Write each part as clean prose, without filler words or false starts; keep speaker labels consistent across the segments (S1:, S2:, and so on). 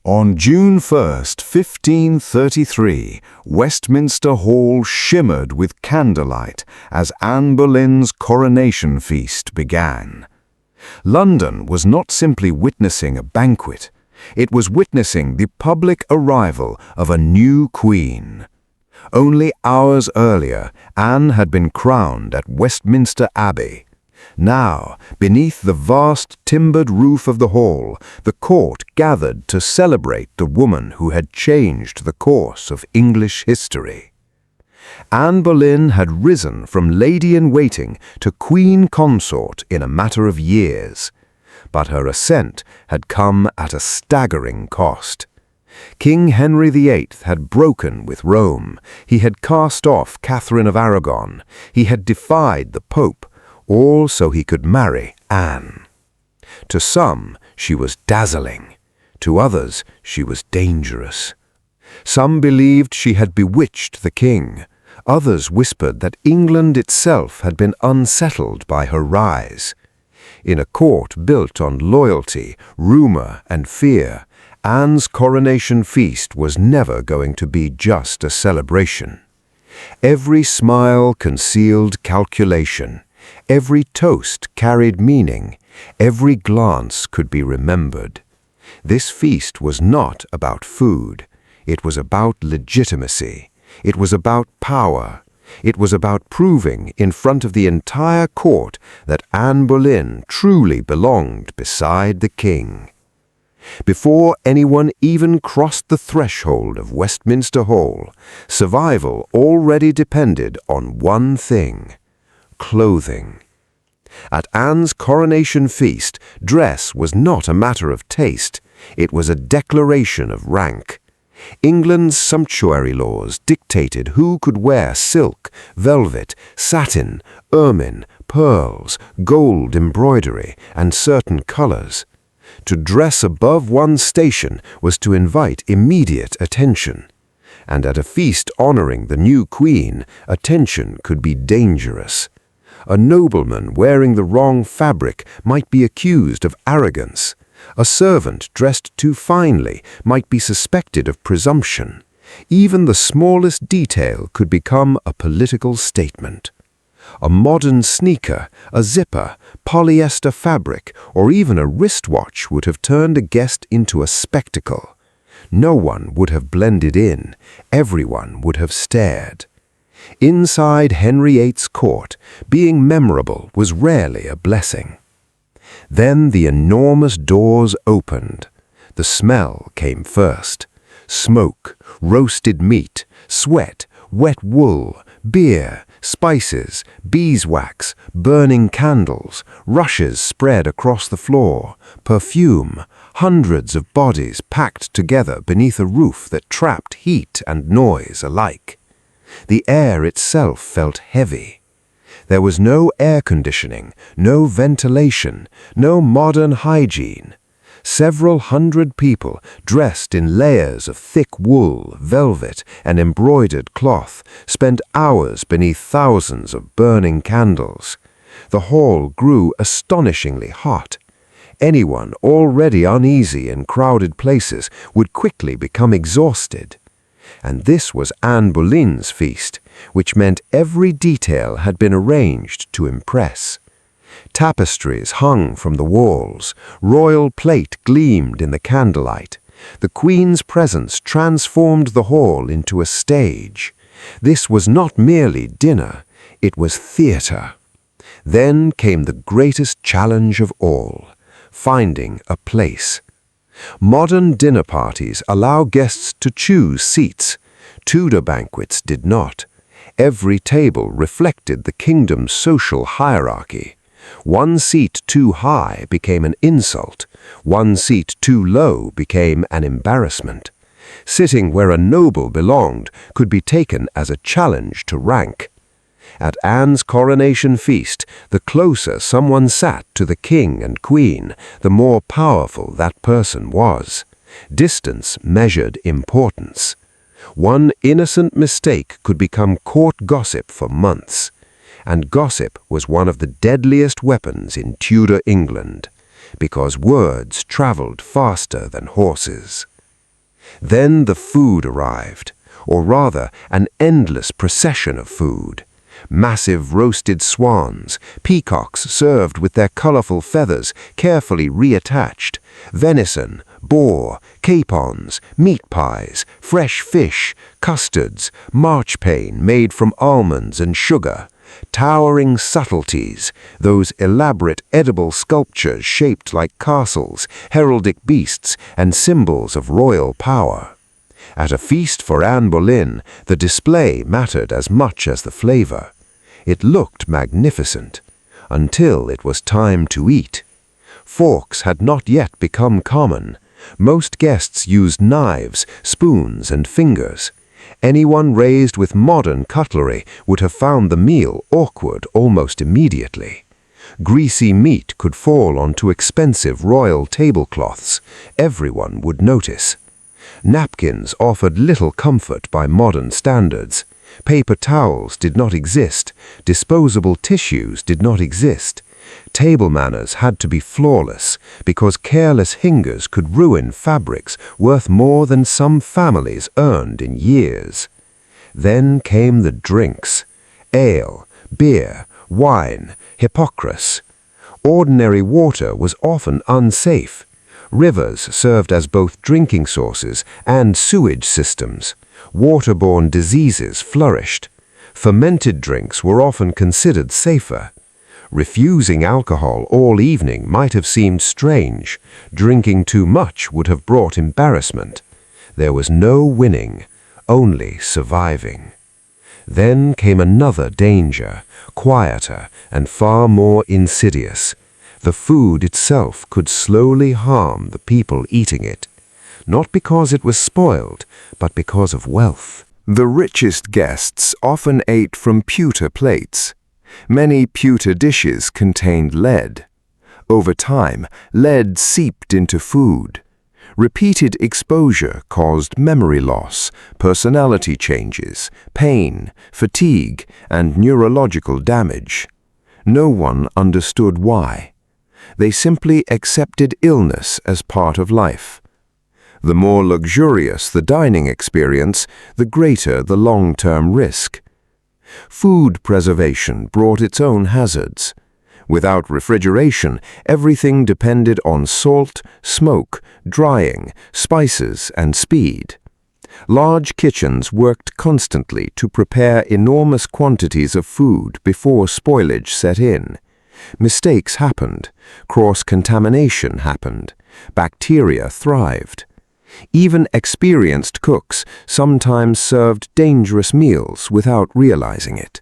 S1: On June 1st, 1533, Westminster Hall shimmered with candlelight as Anne Boleyn's coronation feast began. London was not simply witnessing a banquet, it was witnessing the public arrival of a new queen. Only hours earlier, Anne had been crowned at Westminster Abbey. Now, beneath the vast timbered roof of the hall, the court gathered to celebrate the woman who had changed the course of English history. Anne Boleyn had risen from lady-in-waiting to queen consort in a matter of years, but her ascent had come at a staggering cost. King Henry VIII had broken with Rome, he had cast off Catherine of Aragon, he had defied the Pope, all so he could marry Anne. To some, she was dazzling. To others, she was dangerous. Some believed she had bewitched the king. Others whispered that England itself had been unsettled by her rise. In a court built on loyalty, rumor, and fear, Anne's coronation feast was never going to be just a celebration. Every smile concealed calculation. Every toast carried meaning, every glance could be remembered. This feast was not about food, it was about legitimacy, it was about power, it was about proving in front of the entire court that Anne Boleyn truly belonged beside the king. Before anyone even crossed the threshold of Westminster Hall, survival already depended on one thing: clothing. At Anne's coronation feast, dress was not a matter of taste, it was a declaration of rank. England's sumptuary laws dictated who could wear silk, velvet, satin, ermine, pearls, gold embroidery, and certain colors. To dress above one's station was to invite immediate attention. And at a feast honoring the new queen, attention could be dangerous. A nobleman wearing the wrong fabric might be accused of arrogance. A servant dressed too finely might be suspected of presumption. Even the smallest detail could become a political statement. A modern sneaker, a zipper, polyester fabric, or even a wristwatch would have turned a guest into a spectacle. No one would have blended in, everyone would have stared. Inside Henry VIII's court, being memorable was rarely a blessing. Then the enormous doors opened. The smell came first. Smoke, roasted meat, sweat, wet wool, beer, spices, beeswax, burning candles, rushes spread across the floor, perfume, hundreds of bodies packed together beneath a roof that trapped heat and noise alike. The air itself felt heavy. There was no air conditioning, no ventilation, no modern hygiene. Several hundred people, dressed in layers of thick wool, velvet, and embroidered cloth, spent hours beneath thousands of burning candles. The hall grew astonishingly hot. Anyone already uneasy in crowded places would quickly become exhausted. And this was Anne Boleyn's feast, which meant every detail had been arranged to impress. Tapestries hung from the walls, royal plate gleamed in the candlelight. The Queen's presence transformed the hall into a stage. This was not merely dinner, it was theater. Then came the greatest challenge of all, finding a place. Modern dinner parties allow guests to choose seats. Tudor banquets did not. Every table reflected the kingdom's social hierarchy. One seat too high became an insult. One seat too low became an embarrassment. Sitting where a noble belonged could be taken as a challenge to rank. At Anne's coronation feast, the closer someone sat to the king and queen, the more powerful that person was. Distance measured importance. One innocent mistake could become court gossip for months. And gossip was one of the deadliest weapons in Tudor England, because words traveled faster than horses.
S2: Then the food arrived, or rather, an endless procession of food. Massive roasted swans, peacocks served with their colorful feathers carefully reattached, venison, boar, capons, meat pies, fresh fish, custards, marchpane made from almonds and sugar, towering subtleties, those elaborate edible sculptures shaped like castles, heraldic beasts, and symbols of royal power. At a feast for Anne Boleyn, the display mattered as much as the flavor. It looked magnificent, until it was time to eat. Forks had not yet become common. Most guests used knives, spoons, and fingers. Anyone raised with modern cutlery would have found the meal awkward almost immediately. Greasy meat could fall onto expensive royal tablecloths. Everyone would notice. Napkins offered little comfort by modern standards. Paper towels did not exist. Disposable tissues did not exist. Table manners had to be flawless because careless hingers could ruin fabrics worth more than some families earned in years. Then came the drinks: ale, beer, wine, hippocras. Ordinary water was often unsafe. Rivers served as both drinking sources and sewage systems. Waterborne diseases flourished. Fermented drinks were often considered safer. Refusing alcohol all evening might have seemed strange. Drinking too much would have brought embarrassment. There was no winning, only surviving. Then came another danger, quieter and far more insidious. The food itself could slowly harm the people eating it, not because it was spoiled, but because of wealth. The richest guests often ate from pewter plates. Many pewter dishes contained lead. Over time, lead seeped into food. Repeated exposure caused memory loss, personality changes, pain, fatigue, and neurological damage. No one understood why. They simply accepted illness as part of life. The more luxurious the dining experience, the greater the long-term risk. Food preservation brought its own hazards. Without refrigeration, everything depended on salt, smoke, drying, spices, and speed. Large kitchens worked constantly to prepare enormous quantities of food before spoilage set in. Mistakes happened. Cross-contamination happened. Bacteria thrived. Even experienced cooks sometimes served dangerous meals without realizing it.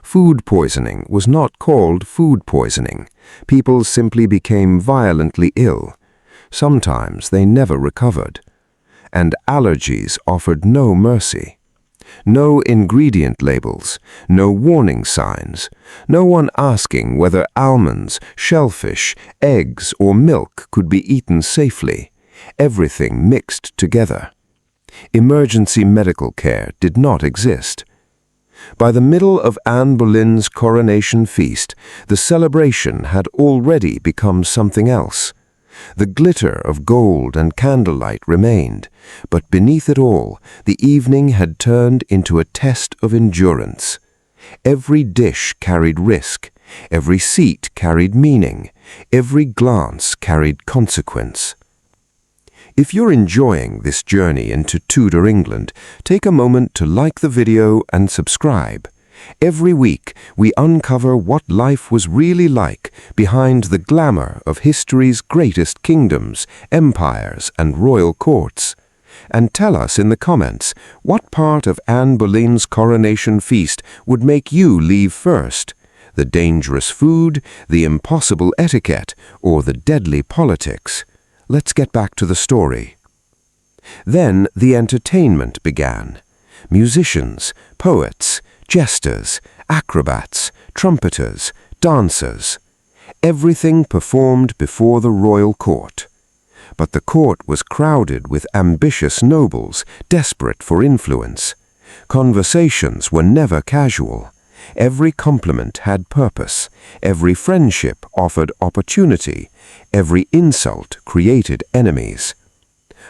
S2: Food poisoning was not called food poisoning. People simply became violently ill. Sometimes they never recovered. And allergies offered no mercy. No ingredient labels, no warning signs, no one asking whether almonds, shellfish, eggs, or milk could be eaten safely. Everything mixed together. Emergency medical care did not exist. By the middle of Anne Boleyn's coronation feast, the celebration had already become something else. The glitter of gold and candlelight remained, but beneath it all, the evening had turned into a test of endurance. Every dish carried risk, every seat carried meaning, every glance carried consequence. If you're enjoying this journey into Tudor England, take a moment to like the video and subscribe. Every week, we uncover what life was really like behind the glamour of history's greatest kingdoms, empires, and royal courts. And tell us in the comments, what part of Anne Boleyn's coronation feast would make you leave first? The dangerous food, the impossible etiquette, or the deadly politics? Let's get back to the story. Then the entertainment began. Musicians, poets, jesters, acrobats, trumpeters, dancers. Everything performed before the royal court. But the court was crowded with ambitious nobles, desperate for influence. Conversations were never casual. Every compliment had purpose. Every friendship offered opportunity. Every insult created enemies.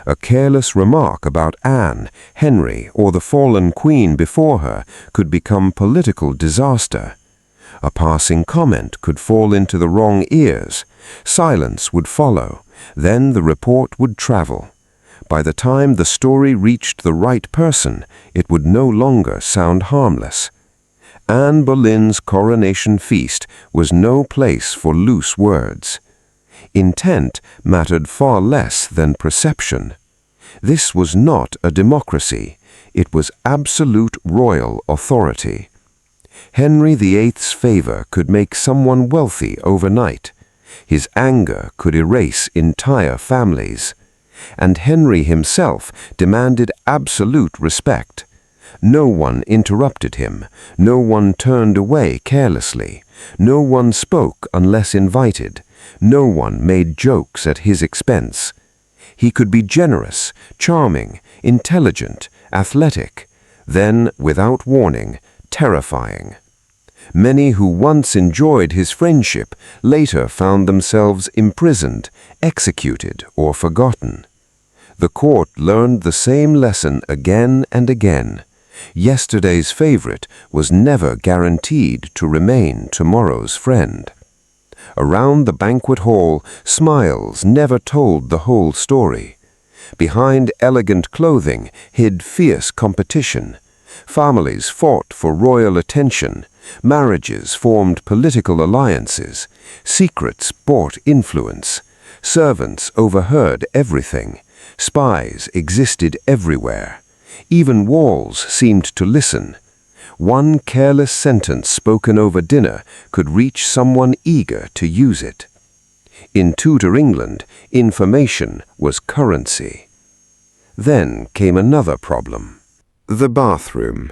S2: A careless remark about Anne, Henry, or the fallen queen before her could become political disaster. A passing comment could fall into the wrong ears. Silence would follow. Then the report would travel. By the time the story reached the right person, it would no longer sound harmless. Anne Boleyn's coronation feast was no place for loose words. Intent mattered far less than perception. This was not a democracy. It was absolute royal authority. Henry VIII's favor could make someone wealthy overnight. His anger could erase entire families. And Henry himself demanded absolute respect. No one interrupted him. No one turned away carelessly. No one spoke unless invited. No one made jokes at his expense. He could be generous, charming, intelligent, athletic, then, without warning, terrifying. Many who once enjoyed his friendship later found themselves imprisoned, executed, or forgotten. The court learned the same lesson again and again. Yesterday's favorite was never guaranteed to remain tomorrow's friend. Around the banquet hall, smiles never told the whole story. Behind elegant clothing hid fierce competition. Families fought for royal attention. Marriages formed political alliances. Secrets bought influence. Servants overheard everything. Spies existed everywhere. Even walls seemed to listen. One careless sentence spoken over dinner could reach someone eager to use it. In Tudor England, information was currency. Then came another problem. The bathroom.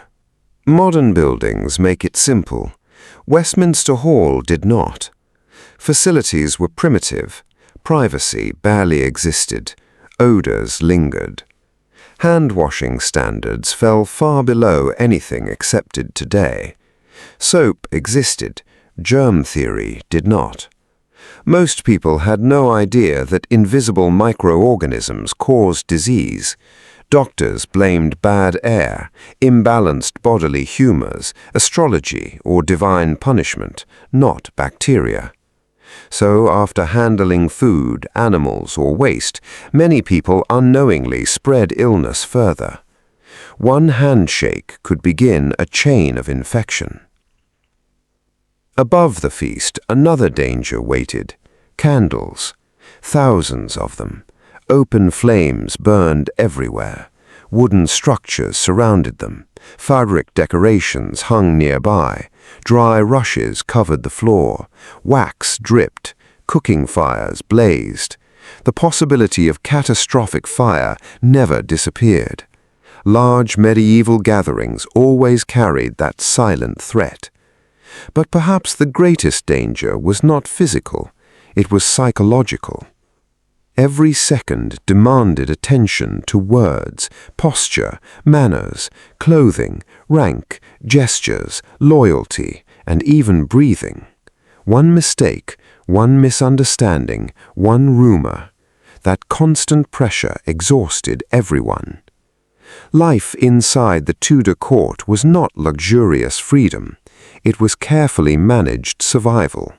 S2: Modern buildings make it simple. Westminster Hall did not. Facilities were primitive. Privacy barely existed. Odors lingered. Hand-washing standards fell far below anything accepted today. Soap existed. Germ theory did not. Most people had no idea that invisible microorganisms caused disease. Doctors blamed bad air, imbalanced bodily humors, astrology, or divine punishment, not bacteria. So, after handling food, animals, or waste, many people unknowingly spread illness further. One handshake could begin a chain of infection. Above the feast, another danger waited: candles. Thousands of them. Open flames burned everywhere. Wooden structures surrounded them. Fabric decorations hung nearby. Dry rushes covered the floor. Wax dripped. Cooking fires blazed. The possibility of catastrophic fire never disappeared. Large medieval gatherings always carried that silent threat. But perhaps the greatest danger was not physical. It was psychological. Every second demanded attention to words, posture, manners, clothing, rank, gestures, loyalty, and even breathing. One mistake, one misunderstanding, one rumor. That constant pressure exhausted everyone. Life inside the Tudor court was not luxurious freedom. It was carefully managed survival.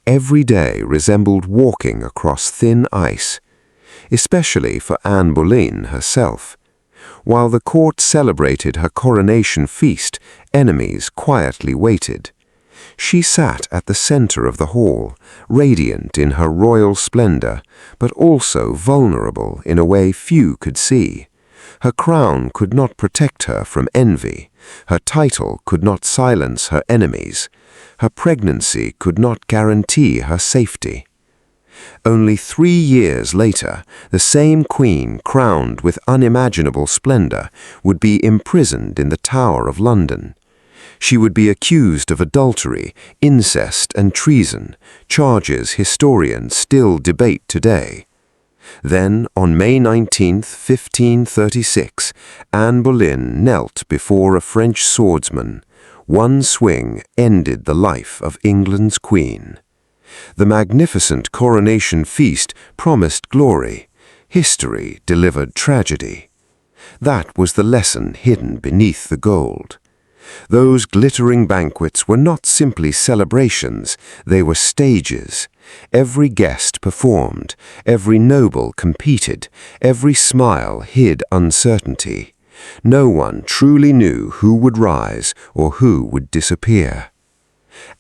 S2: Every day resembled walking across thin ice, especially for Anne Boleyn herself. While the court celebrated her coronation feast, enemies quietly waited. She sat at the center of the hall, radiant in her royal splendor, but also vulnerable in a way few could see. Her crown could not protect her from envy. Her title could not silence her enemies. Her pregnancy could not guarantee her safety. Only 3 years later, the same queen, crowned with unimaginable splendor, would be imprisoned in the Tower of London. She would be accused of adultery, incest, and treason, charges historians still debate today. Then, on May 19, 1536, Anne Boleyn knelt before a French swordsman. One swing ended the life of England's queen. The magnificent coronation feast promised glory. History delivered tragedy. That was the lesson hidden beneath the gold. Those glittering banquets were not simply celebrations, they were stages. Every guest performed, every noble competed, every smile hid uncertainty. No one truly knew who would rise or who would disappear.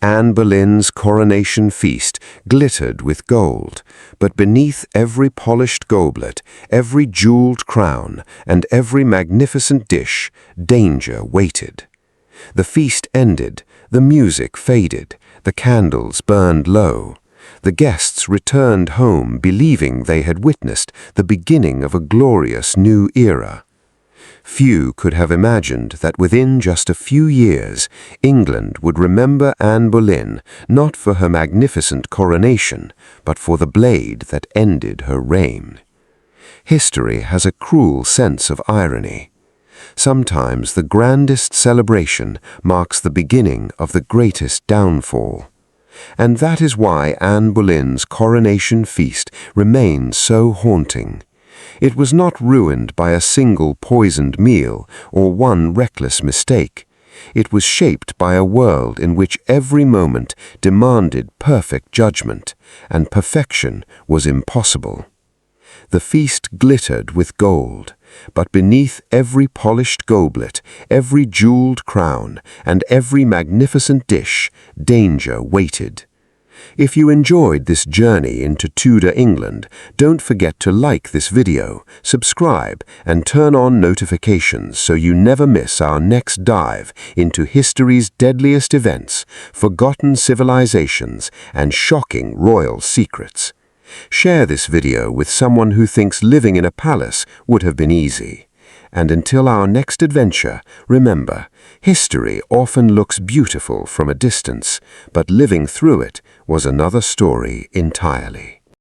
S2: Anne Boleyn's coronation feast glittered with gold, but beneath every polished goblet, every jeweled crown, and every magnificent dish, danger waited. The feast ended, the music faded, the candles burned low. The guests returned home believing they had witnessed the beginning of a glorious new era. Few could have imagined that within just a few years, England would remember Anne Boleyn not for her magnificent coronation, but for the blade that ended her reign. History has a cruel sense of irony. Sometimes the grandest celebration marks the beginning of the greatest downfall. And that is why Anne Boleyn's coronation feast remains so haunting. It was not ruined by a single poisoned meal or one reckless mistake. It was shaped by a world in which every moment demanded perfect judgment, and perfection was impossible. The feast glittered with gold, but beneath every polished goblet, every jeweled crown, and every magnificent dish, danger waited. If you enjoyed this journey into Tudor England, don't forget to like this video, subscribe, and turn on notifications so you never miss our next dive into history's deadliest events, forgotten civilizations, and shocking royal secrets. Share this video with someone who thinks living in a palace would have been easy. And until our next adventure, remember, history often looks beautiful from a distance, but living through it was another story entirely.